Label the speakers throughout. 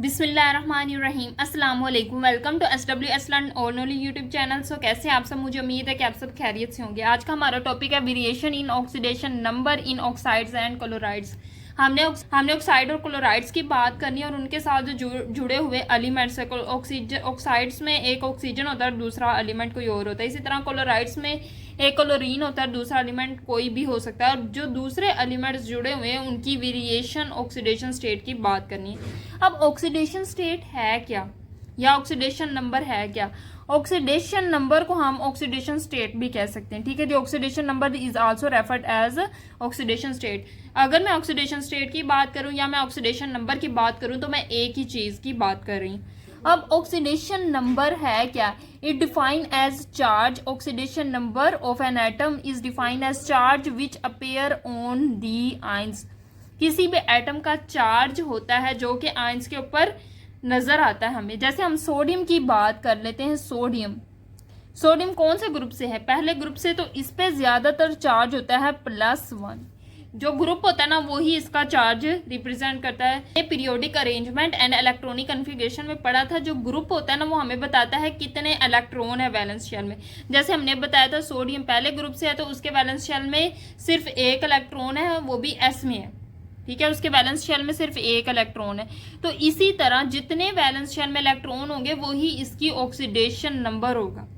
Speaker 1: बिस्मिल्लाहिर्रहमानिर्रहीम अस्सलाम वालेकुम। वेलकम टू SW असलन और नोली यूट्यूब चैनल। सो कैसे आप सब, मुझे उम्मीद है कि आप सब खैरियत से होंगे। आज का हमारा टॉपिक है variation in oxidation number in oxides and chlorides. हमने ऑक्साइड और क्लोराइड्स की बात करनी है और उनके साथ जो जुड़े हुए एलिमेंट्स है। ऑक्साइड्स में एक ऑक्सीजन होता है और दूसरा एलिमेंट कोई और होता है। इसी तरह क्लोराइड्स में एक क्लोरीन होता है, दूसरा एलिमेंट कोई भी हो सकता है। और जो दूसरे एलिमेंट्स जुड़े हुए हैं उनकी वेरिएशन ऑक्सीडेशन स्टेट की बात करनी है। अब ऑक्सीडेशन स्टेट है क्या या ऑक्सीडेशन नंबर है क्या? ऑक्सीडेशन नंबर को हम ऑक्सीडेशन स्टेट भी कह सकते हैं, ठीक है जी। Oxidation number is also referred as oxidation state. अगर मैं ऑक्सीडेशन स्टेट की बात करूं या मैं ऑक्सीडेशन नंबर की बात करूं तो मैं एक ही चीज की बात कर रही हूं। अब ऑक्सीडेशन नंबर है क्या? It define as charge. Oxidation number of an atom is define as charge which appear on the ions. किसी भी एटम का चार्ज होता है जो कि आयंस के ऊपर नजर आता है हमें। जैसे हम सोडियम की बात कर लेते हैं। सोडियम कौन से ग्रुप से है? पहले ग्रुप से। तो इस पे ज्यादातर चार्ज होता है +1। जो ग्रुप होता है ना वही इसका चार्ज रिप्रेजेंट करता है। ये periodic arrangement and electronic configuration में पढ़ा था। जो ग्रुप होता है ना वो हमें बताता है कितने इलेक्ट्रॉन है वैलेंस शेल में। जैसे हमने बताया था सोडियम पहले ग्रुप से है तो उसके वैलेंस शेल में सिर्फ एक इलेक्ट्रॉन है, वो भी S में है, ठीक है। उसके वैलेंस शेल में सिर्फ एक इलेक्ट्रॉन है। तो इसी तरह जितने वैलेंस शेल में इलेक्ट्रॉन होंगे वही इसकी ऑक्सीडेशन नंबर होगा।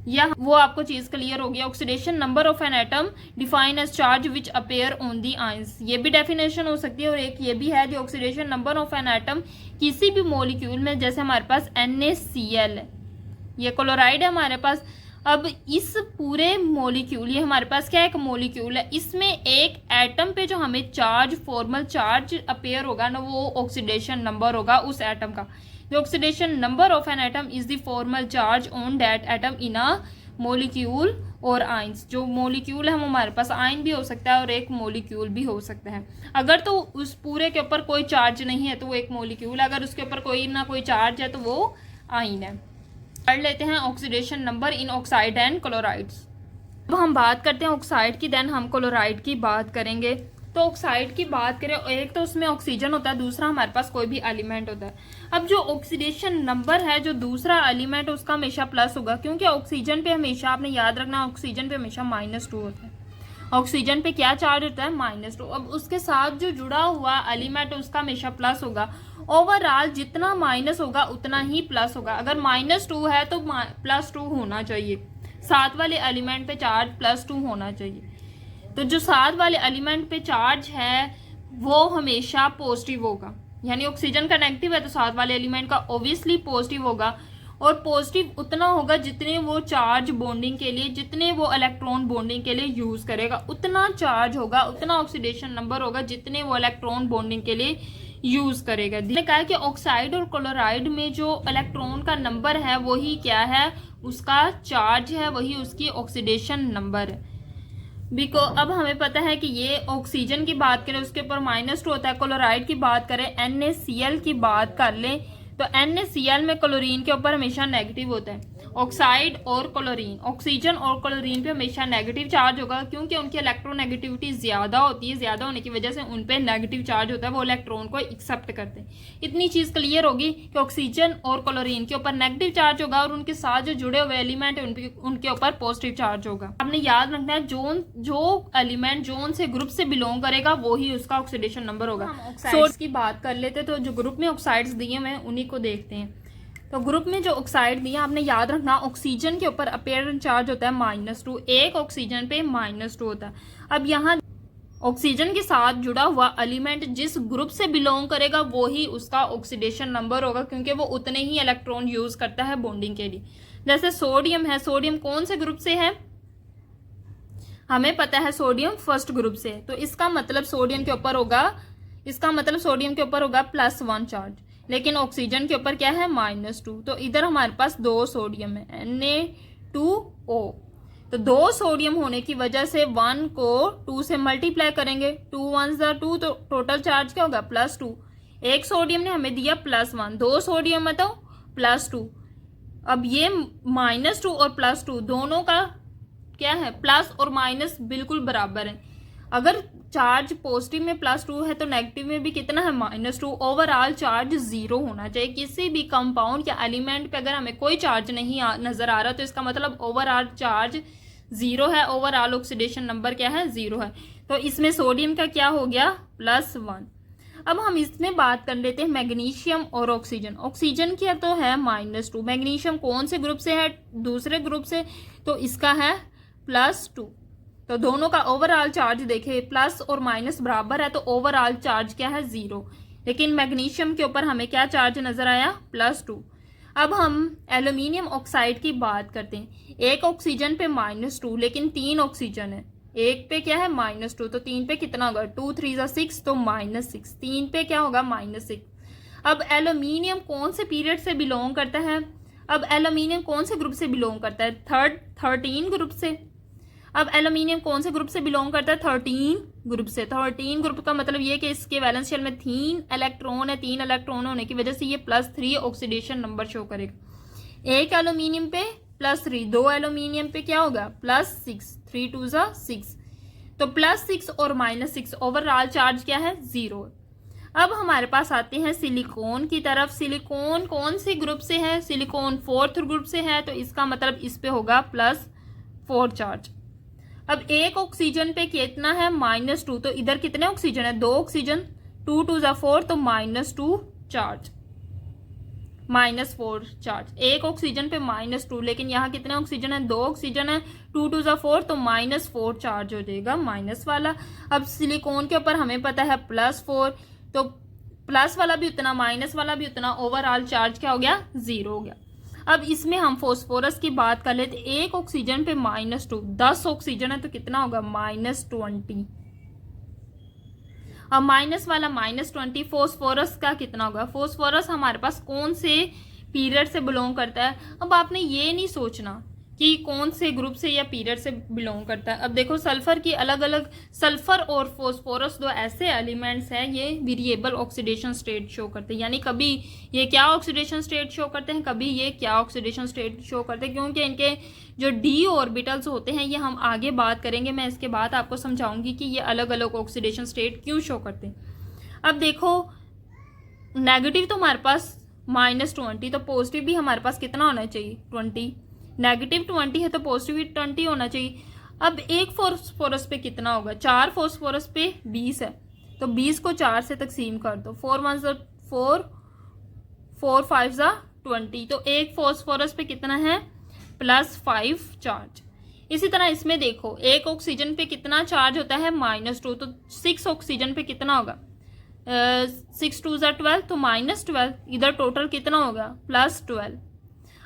Speaker 1: या वो आपको चीज क्लियर होगी। Oxidation number of an atom define as charge which appear on the ions. ये भी डेफिनेशन हो सकती है। और एक ये भी है जो oxidation number of an atom किसी भी मॉलिक्यूल में, जैसे हमारे पास NaCl है, ये क्लोराइड है हमारे पास। अब इस पूरे मॉलिक्यूल, ये हमारे पास क्या है, एक मॉलिक्यूल है, इसमें एक एटम पे जो हमें चार्ज, फॉर्मल चार्ज अपेयर होगा ना, वो ऑक्सीडेशन नंबर होगा उस एटम का। The oxidation number of an atom is the formal charge on that atom in a molecule और आयंस। जो मॉलिक्यूल है वो हमारे पास आयन भी हो सकता है और एक मॉलिक्यूल भी हो सकता है। अगर तो उस पूरे के ऊपर कोई चार्ज नहीं है तो वो एक मॉलिक्यूल, अगर उसके ऊपर कोई ना कोई चार्ज है तो वो आयन है। पढ़ लेते हैं oxidation number in oxide and chlorides. अब हम बात करते हैं ऑक्साइड की, देन हम क्लोराइड की बात करेंगे। तो ऑक्साइड की बात करें, एक तो उसमें ऑक्सीजन होता है, दूसरा हमारे पास कोई भी एलिमेंट होता है। अब जो ऑक्सीडेशन नंबर है, जो दूसरा एलिमेंट उसका हमेशा प्लस होगा, क्योंकि ऑक्सीजन पे हमेशा, आपने याद रखना, ऑक्सीजन पे हमेशा -2 होता है। ऑक्सीजन पे क्या चार्ज होता है? -2। अब उसके साथ जो जुड़ा हुआ एलिमेंट उसका हमेशा प्लस होगा। ओवरऑल जितना माइनस होगा उतना ही प्लस होगा। अगर -2 है तो +2 होना चाहिए। साथ वाले एलिमेंट पे चार्ज +2 होना चाहिए। तो जो साथ वाले एलिमेंट पे चार्ज है वो हमेशा पॉजिटिव होगा। यानी ऑक्सीजन का नेगेटिव है तो साथ वाले एलिमेंट का ऑब्वियसली पॉजिटिव होगा। और पॉजिटिव उतना होगा जितने वो चार्ज बॉन्डिंग के लिए, जितने वो इलेक्ट्रॉन बॉन्डिंग के लिए यूज करेगा, उतना चार्ज होगा, उतना ऑक्सीडेशन नंबर होगा जितने वो इलेक्ट्रॉन बॉन्डिंग के लिए यूज करेगा। मैंने कहा कि ऑक्साइड और क्लोराइड में जो इलेक्ट्रॉन का नंबर है वही क्या है, उसका चार्ज है, वही उसकी ऑक्सीडेशन नंबर है। अब हमें पता है कि ये ऑक्सीजन की बात करें उसके ऊपर -2 होता है। क्लोराइड की बात करें, NaCl की बात कर लें तो NaCl में क्लोरीन के ऊपर हमेशा नेगेटिव होता है। ऑक्साइड और क्लोरीन, ऑक्सीजन और क्लोरीन पे हमेशा नेगेटिव चार्ज होगा, क्योंकि उनकी इलेक्ट्रोनेगेटिविटी ज्यादा होती है। ज्यादा होने की वजह से उन पे नेगेटिव चार्ज होता है, वो इलेक्ट्रॉन को एक्सेप्ट करते हैं। इतनी चीज क्लियर होगी कि ऑक्सीजन और क्लोरीन के ऊपर नेगेटिव चार्ज होगा और उनके साथ जो जुड़े हुए एलिमेंट है उनके ऊपर पॉजिटिव चार्ज होगा। आपने याद रखना है जो एलिमेंट जोन से ग्रुप से बिलोंग करेगा वही उसका ऑक्सीडेशन नंबर होगा। ऑक्साइड्स की बात कर लेते तो जो ग्रुप में ऑक्साइड्स दिए हुए हैं उन्हीं को देखते हैं। तो ग्रुप में जो ऑक्साइड दिया, आपने याद रखना, ऑक्सीजन के ऊपर अपेरेंट चार्ज होता है -2, एक ऑक्सीजन पे -2 होता है। अब यहाँ ऑक्सीजन के साथ जुड़ा हुआ एलिमेंट जिस ग्रुप से बिलोंग करेगा वो ही उसका ऑक्सीडेशन नंबर होगा, क्योंकि वो उतने ही इलेक्ट्रॉन यूज करता है बॉन्डिंग के लिए। जैसे सोडियम है, सोडियम कौन से ग्रुप से है? हमें पता है सोडियम फर्स्ट ग्रुप से है। तो इसका मतलब सोडियम के ऊपर होगा +1 चार्ज, लेकिन ऑक्सीजन के ऊपर क्या है? -2। तो इधर हमारे पास 2 सोडियम है, Na2O। तो 2 सोडियम होने की वजह से 1 को 2 से मल्टीप्लाई करेंगे, 2 1s 2, तो टोटल चार्ज क्या होगा? +2। एक सोडियम ने हमें दिया +1, 2 सोडियम है तो +2। अब ये -2 और +2 दोनों का क्या है? प्लस और माइनस बिल्कुल बराबर है। अगर चार्ज पॉजिटिव में +2 है तो नेगेटिव में भी कितना है -2। ओवरऑल चार्ज 0 होना चाहिए। किसी भी कंपाउंड या एलिमेंट पे अगर हमें कोई चार्ज नहीं नजर आ रहा तो इसका मतलब ओवरऑल चार्ज 0 है, ओवरऑल ऑक्सीडेशन नंबर क्या है 0 है। तो इसमें सोडियम का क्या हो गया +1। अब हम इसमें बात कर लेते हैं मैग्नीशियम और ऑक्सीजन। ऑक्सीजन क्या तो है -2, मैग्नीशियम कौन से ग्रुप से है दूसरे ग्रुप से, तो इसका है +2। तो दोनों का ओवरऑल चार्ज देखे प्लस और माइनस बराबर है तो ओवरऑल चार्ज क्या है 0। लेकिन मैग्नीशियम के ऊपर हमें क्या चार्ज नजर आया +2। अब हम एल्यूमिनियम ऑक्साइड की बात करते हैं। एक ऑक्सीजन पे -2 लेकिन 3 ऑक्सीजन है, एक पे क्या है -2 तो 3 पे कितना होगा 2 3 6 तो -6, 3 पे क्या होगा -6। अब एल्यूमिनियम कौन से पीरियड से बिलोंग करता है, अब एल्यूमिनियम कौन से ग्रुप से बिलोंग करता है 13 ग्रुप से। अब एल्यूमिनियम कौन से ग्रुप से बिलोंग करता है 13 ग्रुप से। 13 ग्रुप का मतलब ये कि इसके वैलेंस शेल में 3 इलेक्ट्रॉन है, 3 इलेक्ट्रॉन होने की वजह से ये +3 ऑक्सीडेशन नंबर शो करेगा। एक एल्यूमिनियम पे +3, 2 एल्यूमिनियम पे क्या होगा +6, 3 2 6, तो +6 और -6 ओवरऑल चार्ज क्या है 0। अब हमारे पास आते हैं सिलिकॉन की तरफ। सिलिकॉन कौन से ग्रुप से है, सिलिकॉन 4th ग्रुप से है तो इसका मतलब इस पे होगा +4 चार्ज। अब एक ऑक्सीजन पे कितना है -2 तो इधर कितने ऑक्सीजन है 2 ऑक्सीजन, 2 2 4 तो -2 चार्ज, -4 चार्ज। एक ऑक्सीजन पे -2 लेकिन यहाँ कितने ऑक्सीजन है 2 ऑक्सीजन है, 2 2 4 तो -4 चार्ज हो जाएगा माइनस वाला। अब सिलिकॉन के ऊपर हमें पता है +4 तो प्लस वाला भी उतना माइनस वाला भी उतना, ओवरऑल चार्ज क्या हो गया 0 हो गया। अब इसमें हम फास्फोरस की बात कर लेते। एक ऑक्सीजन पे -2, 10 ऑक्सीजन है तो कितना होगा -20। अब माइनस वाला -20, फास्फोरस का कितना होगा, फास्फोरस हमारे पास कौन से पीरियड से बिलोंग करता है। अब आपने ये नहीं सोचना कि कौन से ग्रुप से या पीरियड से बिलोंग करता है। अब देखो सल्फर की अलग अलग, सल्फर और फास्फोरस दो ऐसे एलिमेंट्स हैं ये वेरिएबल ऑक्सीडेशन स्टेट शो करते हैं, यानी कभी ये क्या ऑक्सीडेशन स्टेट शो करते हैं कभी ये क्या ऑक्सीडेशन स्टेट शो करते हैं, क्योंकि इनके जो d ऑर्बिटल्स होते हैं ये हम आगे बात करेंगे। मैं इसके बाद आपको समझाऊंगी कि ये अलग अलग ऑक्सीडेशन स्टेट क्यों शो करते हैं। अब देखो नेगेटिव तो हमारे पास -20 तो पॉजिटिव भी हमारे पास कितना होना चाहिए 20, नेगेटिव 20 है तो पॉजिटिव 20 होना चाहिए। अब एक फास्फोरस पे कितना होगा, 4 फास्फोरस पे 20 है तो 20 को 4 से तकसीम कर दो, 4 1 4, 4 5 20 तो एक फास्फोरस पे कितना है +5 चार्ज। इसी तरह इसमें देखो एक ऑक्सीजन पे कितना चार्ज होता है -2 तो 6 ऑक्सीजन पे कितना होगा 6 2 12 तो -12, इधर टोटल कितना होगा +12।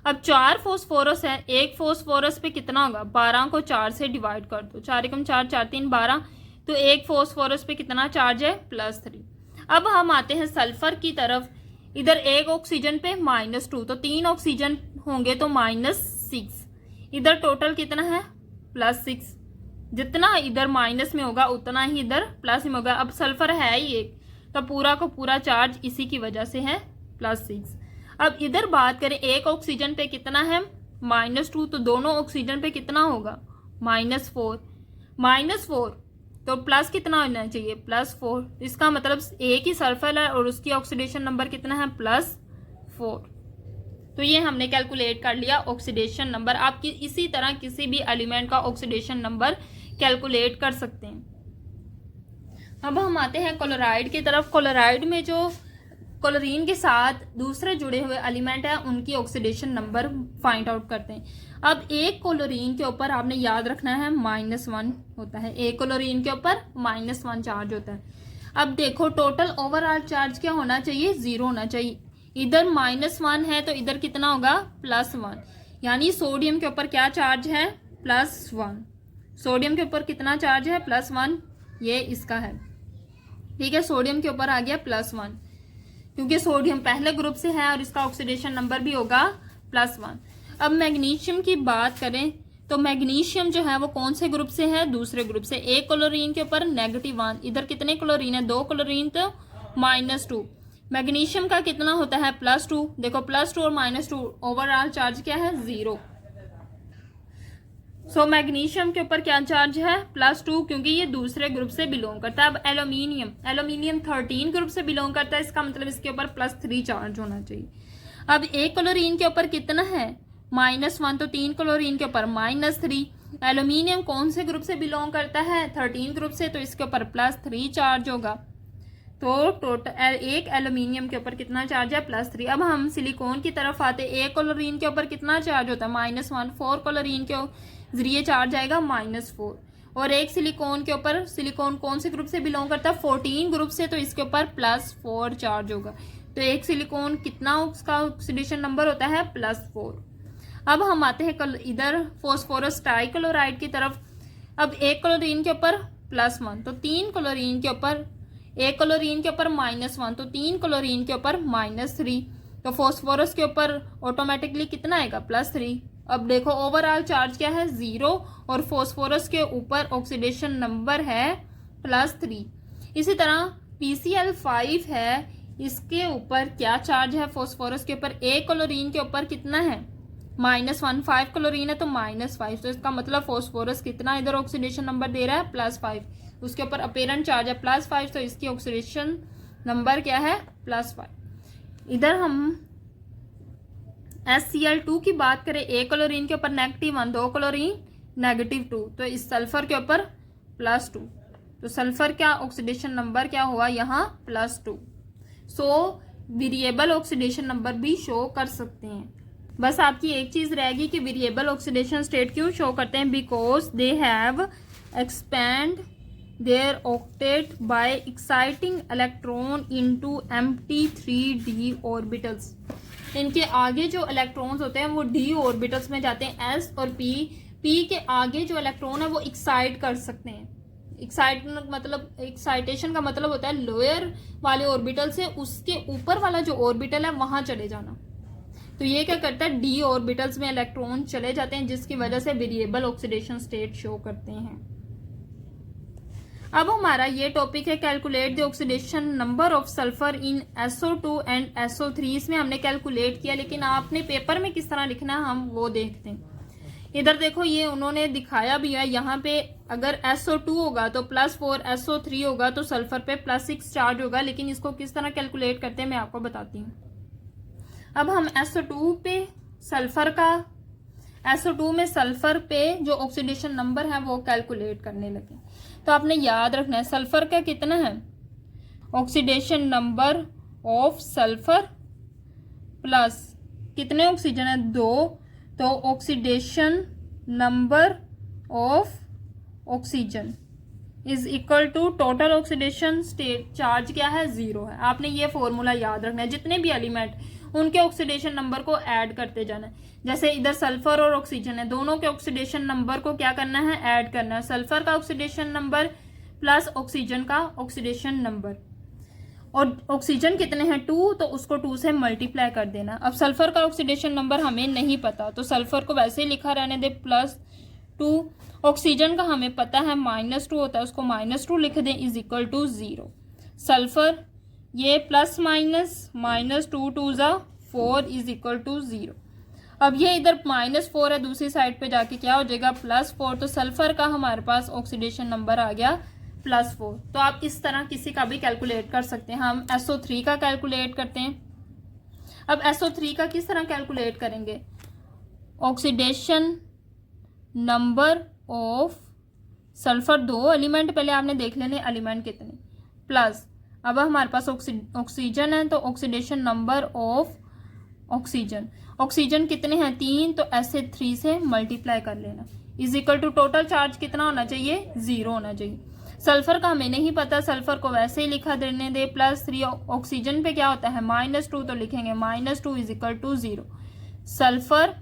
Speaker 1: अब 4 फास्फोरस है, एक फास्फोरस पे कितना होगा 12 को 4 से डिवाइड कर दो, 4 एकम 4 4 3 12 तो एक फास्फोरस पे कितना चार्ज है +3। अब हम आते हैं सल्फर की तरफ। इधर एक ऑक्सीजन पे -2 तो 3 ऑक्सीजन होंगे तो -6, इधर टोटल कितना है +6, जितना इधर माइनस में होगा उतना ही इधर प्लस में होगा। अब सल्फर है ही एक तो पूरा का पूरा चार्ज इसी की वजह से है +6। अब इधर बात करें एक ऑक्सीजन पे कितना है -2 तो दोनों ऑक्सीजन पे कितना होगा -4 तो प्लस कितना होना चाहिए +4, इसका मतलब एक ही सल्फर है और उसकी ऑक्सीडेशन नंबर कितना है +4। तो ये हमने कैलकुलेट कर लिया ऑक्सीडेशन नंबर। आप इसी तरह किसी भी एलिमेंट का ऑक्सीडेशन नंबर कैलकुलेट कर सकते हैं। अब हम आते हैं क्लोराइड की तरफ। क्लोराइड में जो क्लोरीन के साथ दूसरे जुड़े हुए एलिमेंट हैं उनकी ऑक्सीडेशन नंबर फाइंड आउट करते हैं। अब एक क्लोरीन के ऊपर आपने याद रखना है -1 होता है, एक क्लोरीन के ऊपर -1 चार्ज होता है। अब देखो टोटल ओवरऑल चार्ज क्या होना चाहिए 0 होना चाहिए। इधर -1 है तो इधर कितना होगा +1, यानी सोडियम के ऊपर क्या चार्ज है +1, सोडियम के ऊपर कितना चार्ज है +1, ये इसका है ठीक है। सोडियम के ऊपर आ गया +1 क्योंकि सोडियम पहले ग्रुप से है और इसका ऑक्सीडेशन नंबर भी होगा +1। अब मैग्नीशियम की बात करें तो मैग्नीशियम जो है वो कौन से ग्रुप से है दूसरे ग्रुप से। एक क्लोरीन के ऊपर -1, इधर कितने क्लोरीन है 2 क्लोरीन तो -2। मैग्नीशियम का कितना होता है +2, देखो +2 और -2 ओवरऑल चार्ज क्या है 0। सो मैग्नीशियम के ऊपर क्या चार्ज है, +2, क्योंकि ये दूसरे ग्रुप से बिलोंग करता है। अब एल्यूमिनियम 13 ग्रुप से बिलोंग करता है, इसका मतलब इसके ऊपर +3 चार्ज होना चाहिए। अब एक क्लोरीन के ऊपर कितना है, -1, तो 3 क्लोरीन के ऊपर -3। एल्यूमिनियम कौन से ग्रुप से बिलोंग करता है, 13 ग्रुप से, तो इसके ऊपर +3 चार्ज होगा। तो टोटल एक एल्यूमिनियम के ऊपर कितना चार्ज है, +3। अब हम सिलिकॉन की तरफ आते हैं। एक क्लोरीन के ऊपर कितना चार्ज होता है, -1, 4 क्लोरीन के जरिए चार्ज आएगा -4। और एक सिलिकॉन के ऊपर, सिलिकॉन कौन से ग्रुप से बिलोंग करता है, 14 ग्रुप से, तो इसके ऊपर +4 चार्ज होगा। तो एक सिलिकॉन कितना उसका ऑक्सीडेशन नंबर होता है, +4। अब हम आते हैं इधर फॉस्फोरस ट्राइक्लोराइड की तरफ। अब एक क्लोरीन के ऊपर +1, तो 3 क्लोरीन के ऊपर, एक क्लोरीन के ऊपर -1, तो 3 क्लोरीन के ऊपर -3। तो फॉस्फोरस के ऊपर ऑटोमेटिकली कितना आएगा, +3। अब देखो ओवरऑल चार्ज क्या है, 0, और फॉस्फोरस के ऊपर ऑक्सीडेशन नंबर है +3। इसी तरह PCl5 है, इसके ऊपर क्या चार्ज है, फॉस्फोरस के ऊपर, एक क्लोरीन के ऊपर कितना है, -1, 5 क्लोरीन है तो -5, तो इसका मतलब फॉस्फोरस कितना इधर ऑक्सीडेशन नंबर दे रहा है, +5। उसके ऊपर अपेरेंट चार्ज है +5, तो इसकी ऑक्सीडेशन नंबर क्या है, +5। इधर हम HCl2 की बात करें, एक क्लोरीन के ऊपर -1, 2 क्लोरीन -2, तो इस सल्फर के ऊपर +2, तो सल्फर का ऑक्सीडेशन नंबर क्या हुआ यहाँ, +2। सो वेरिएबल ऑक्सीडेशन नंबर भी शो कर सकते हैं। बस आपकी एक चीज रहेगी कि वेरिएबल ऑक्सीडेशन स्टेट क्यों शो करते हैं, because they have expand their octet by exciting electron into empty 3d orbitals. इनके आगे जो इलेक्ट्रॉन्स होते हैं वो d ऑर्बिटल्स में जाते हैं, s और p के आगे जो इलेक्ट्रॉन है वो एक्साइट कर सकते हैं। एक्साइटेशन का मतलब होता है लोअर वाले ऑर्बिटल से उसके ऊपर वाला जो ऑर्बिटल है वहां चले जाना। तो ये क्या करता है, d ऑर्बिटल्स में इलेक्ट्रॉन चले जाते हैं, जिसकी वजह से वेरिएबल ऑक्सीडेशन स्टेट शो करते हैं। अब हमारा ये टॉपिक है calculate the oxidation number of sulphur in SO2 and SO3। इसमें हमने कैलकुलेट किया, लेकिन आपने पेपर में किस तरह लिखना है हम वो देखते हैं। इधर देखो ये उन्होंने दिखाया भी है, यहाँ पे अगर SO2 होगा तो +4, SO3 होगा तो सल्फर पे +6 चार्ज होगा, लेकिन इसको किस तरह कैलकुलेट करते हैं मैं आपको बताती हूँ। अब हम SO2 पे SO2 में सल्फर पे जो ऑक्सीडेशन नंबर है वो कैलकुलेट करने लगे। तो आपने याद रखना है सल्फर का कितना है, oxidation number of sulphur plus कितने ऑक्सीजन है, 2, तो oxidation number of oxygen is equal to total oxidation state charge क्या है, 0 है। आपने ये फॉर्मूला याद रखना है, जितने भी एलिमेंट उनके ऑक्सीडेशन नंबर को ऐड करते जाना है। जैसे इधर सल्फर और ऑक्सीजन है, दोनों के ऑक्सीडेशन नंबर को क्या करना है, ऐड करना है। सल्फर का ऑक्सीडेशन नंबर प्लस ऑक्सीजन का ऑक्सीडेशन नंबर, और ऑक्सीजन कितने हैं 2, तो उसको 2 से मल्टीप्लाई कर देना। अब सल्फर का ऑक्सीडेशन नंबर हमें नहीं पता, तो सल्फर को वैसे ही लिखा रहने दे +2। ऑक्सीजन का हमें पता है -2 होता है, उसको -2 लिख दें, इज इक्वल टू 0। सल्फर ये प्लस माइनस -2 2 ज़ा 4 इज इक्वल टू 0। अब ये इधर -4 है, दूसरी साइड पे जाके क्या हो जाएगा, +4। तो सल्फर का हमारे पास ऑक्सीडेशन नंबर आ गया +4। तो आप इस तरह किसी का भी कैलकुलेट कर सकते हैं। हम SO3 का कैलकुलेट करते हैं। अब SO3 का किस तरह कैलकुलेट करेंगे, oxidation number of sulphur, 2 element पहले आपने देख लेने एलिमेंट कितने, प्लस अब हमारे पास ऑक्सीजन है, तो ऑक्सीडेशन नंबर ऑफ ऑक्सीजन कितने हैं 3, तो ऐसे 3 से मल्टीप्लाई कर लेना, is equal to total charge कितना होना चाहिए, 0 होना चाहिए। सल्फर का हमें नहीं पता, सल्फर को वैसे ही लिखा देने दे, +3। ऑक्सीजन पे क्या होता है -2, तो लिखेंगे -2 इज इक्वल टू 0। सल्फर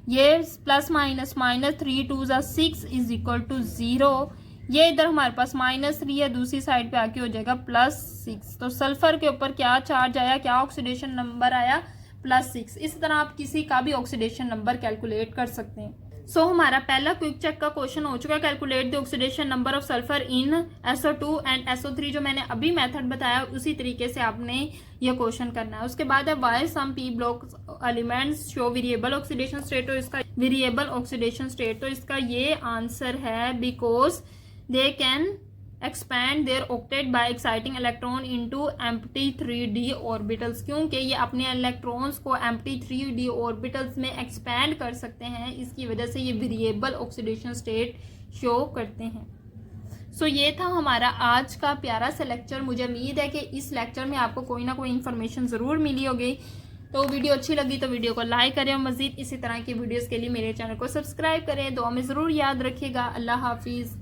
Speaker 1: ये +-3 2 ज़ा 6 इज इक्वल टू 0। ये इधर हमारे पास -3 है, दूसरी साइड पे आके हो जाएगा +6। तो सल्फर के ऊपर क्या चार्ज आया, क्या ऑक्सीडेशन नंबर आया, +6। इस तरह आप किसी का भी ऑक्सीडेशन नंबर कैलकुलेट कर सकते हैं। सो हमारा पहला क्विक चेक का क्वेश्चन हो चुका है, calculate the oxidation number of sulphur in SO2 and SO3। जो मैंने अभी मेथड बताया उसी तरीके से आपने ये क्वेश्चन करना है। उसके बाद है वाई सम p block elements show variable oxidation state, और इसका वेरिएबल ऑक्सीडेशन स्टेट। तो इसका ये आंसर है because they can expand their octet by exciting electron into empty 3d orbitals, क्योंकि ये अपने इलेक्ट्रॉन्स को एम्प्टी 3d ऑर्बिटल्स में एक्सपैंड कर सकते हैं, इसकी वजह से ये वेरिएबल ऑक्सीडेशन स्टेट शो करते हैं। सो ये था हमारा आज का प्यारा सा लेक्चर। मुझे उम्मीद है कि इस लेक्चर में आपको कोई ना कोई इन्फॉर्मेशन ज़रूर मिली होगी। तो वीडियो अच्छी लगी तो वीडियो को लाइक करें और मज़ीद इसी तरह की वीडियोस के लिए मेरे चैनल को सब्सक्राइब करें। दुआ में ज़रूर याद रखिएगा। अल्लाह हाफिज़।